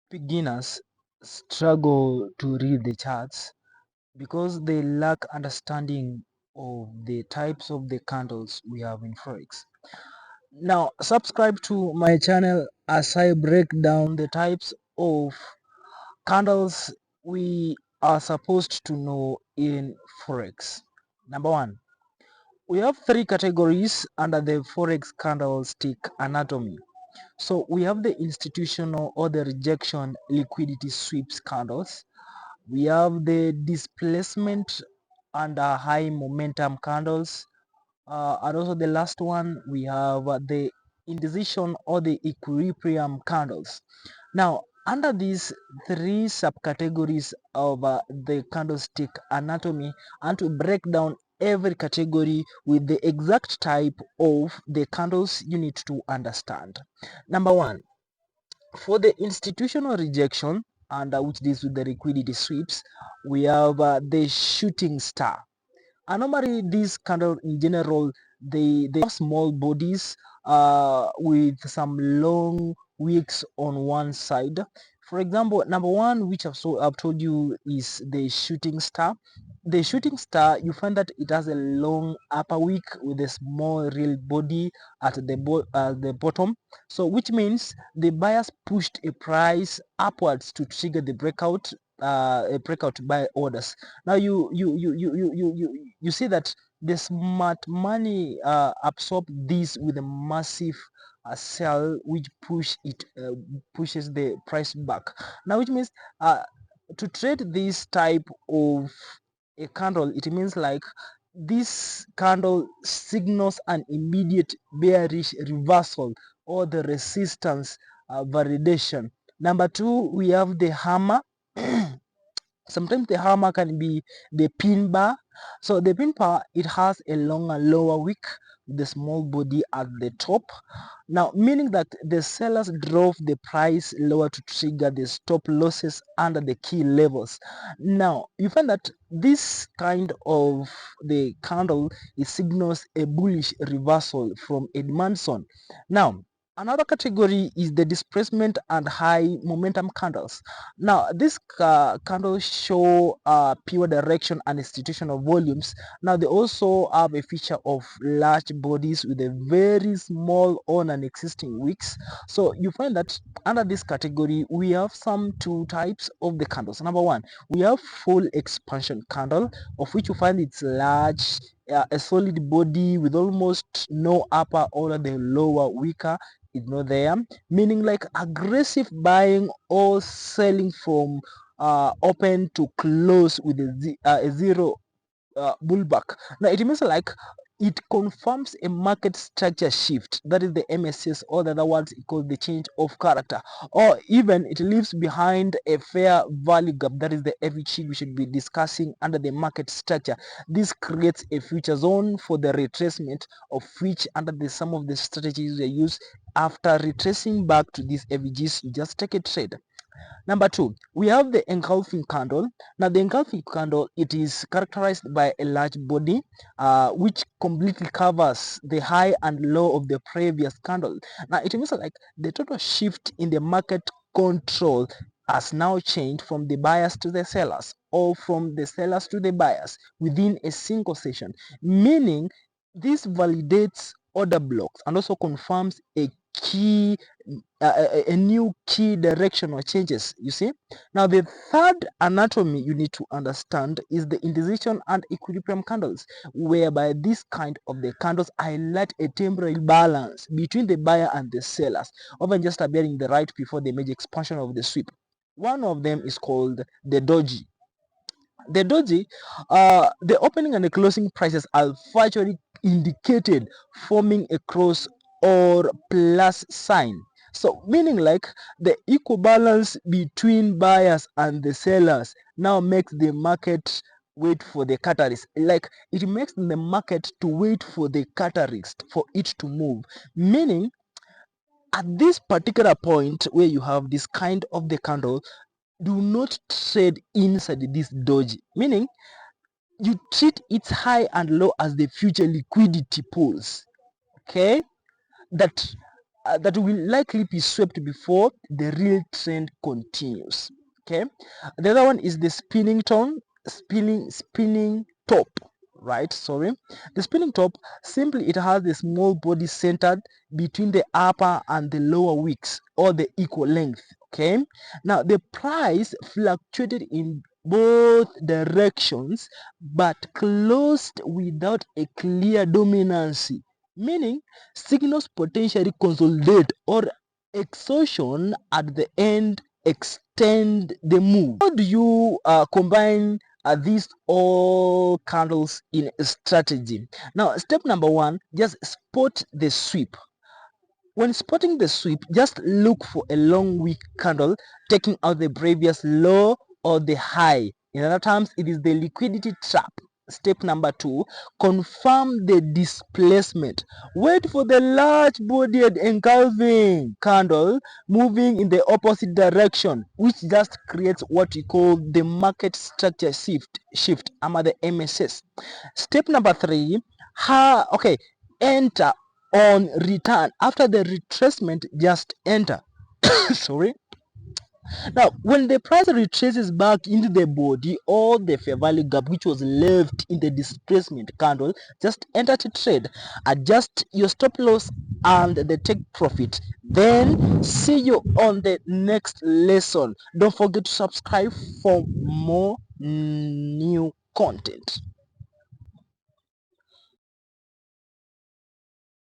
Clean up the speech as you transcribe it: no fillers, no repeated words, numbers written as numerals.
Beginners struggle to read the charts because they lack understanding of the types of the candles we have in Forex. Now, subscribe to my channel as I break down the types of candles we are supposed to know in Forex. Number one, we have three categories under the Forex candlestick anatomy. So we have the institutional or the rejection liquidity sweeps candles. We have the displacement and high momentum candles. And also the last one, we have the indecision or the equilibrium candles. Now, under these three subcategories of the candlestick anatomy, and to break down every category with the exact type of the candles you need to understand. Number one, for the institutional rejection, and which deals with the liquidity sweeps, we have the shooting star. And normally these candles in general, they have small bodies with some long wicks on one side. For example, number one, which I've told you, is the shooting star. The shooting star, you find that it has a long upper wick with a small real body at the bottom. So which means the buyers pushed a price upwards to trigger the breakout, a breakout buy orders. Now you see that the smart money absorb this with a massive sell, which pushes the price back. Now which means to trade this type of a candle, it means like this candle signals an immediate bearish reversal or the resistance validation. Number two, we have the hammer. Sometimes the hammer can be the pin bar. So the pin bar, it has a longer lower wick, the small body at the top. Now, meaning that the sellers drove the price lower to trigger the stop losses under the key levels. Now, you find that this kind of the candle, it signals a bullish reversal from a demand zone. Now, another category is the displacement and high momentum candles. Now, these candles show pure direction and institutional volumes. Now, they also have a feature of large bodies with a very small or non-existing wicks. So you find that under this category, we have some two types of the candles. Number one, we have full expansion candle, of which you find it's large, a solid body with almost no upper or the lower wicker is not there, meaning like aggressive buying or selling from open to close with a zero bullback. Now it means like it confirms a market structure shift, that is the MSS, or the other words called the change of character, or even it leaves behind a fair value gap, that is the FHG we should be discussing under the market structure. This creates a future zone for the retracement, of which under the some of the strategies they use after retracing back to these FGs, you just take a trade. Number two, we have the engulfing candle. Now, the engulfing candle, it is characterized by a large body, which completely covers the high and low of the previous candle. Now, it means like the total shift in the market control has now changed from the buyers to the sellers, or from the sellers to the buyers within a single session, meaning this validates order blocks and also confirms a new key directional changes. You see, now the third anatomy you need to understand is the indecision and equilibrium candles, whereby this kind of the candles highlight a temporary balance between the buyer and the sellers, often just appearing the right before the major expansion of the sweep. One of them is called the doji. The doji, the opening and the closing prices are virtually indicated, forming a cross or plus sign. So meaning like the equal balance between buyers and the sellers now makes the market wait for the catalyst. Like it makes the market to wait for the catalyst for it to move. Meaning at this particular point where you have this kind of the candle, do not trade inside this doji. Meaning you treat its high and low as the future liquidity pools. Okay, that that will likely be swept before the real trend continues. Okay, the other one is the spinning top, right? Sorry, the spinning top, simply it has a small body centered between the upper and the lower wicks, or the equal length. Okay, now the price fluctuated in both directions but closed without a clear dominancy, meaning signals potentially consolidate or exhaustion at the end extend the move. How do you combine these all candles in a strategy? Now, step number one, just spot the sweep. When spotting the sweep, just look for a long wick candle taking out the previous low or the high. In other terms, it is the liquidity trap. Step number two, confirm the displacement. Wait for the large bodied engulfing candle moving in the opposite direction, which just creates what we call the market structure shift under the MSS. Step number three, enter on return. After the retracement, just enter. Sorry. Now, when the price retraces back into the body or the fair value gap which was left in the displacement candle, just enter to trade. Adjust your stop loss and the take profit. Then see you on the next lesson. Don't forget to subscribe for more new content.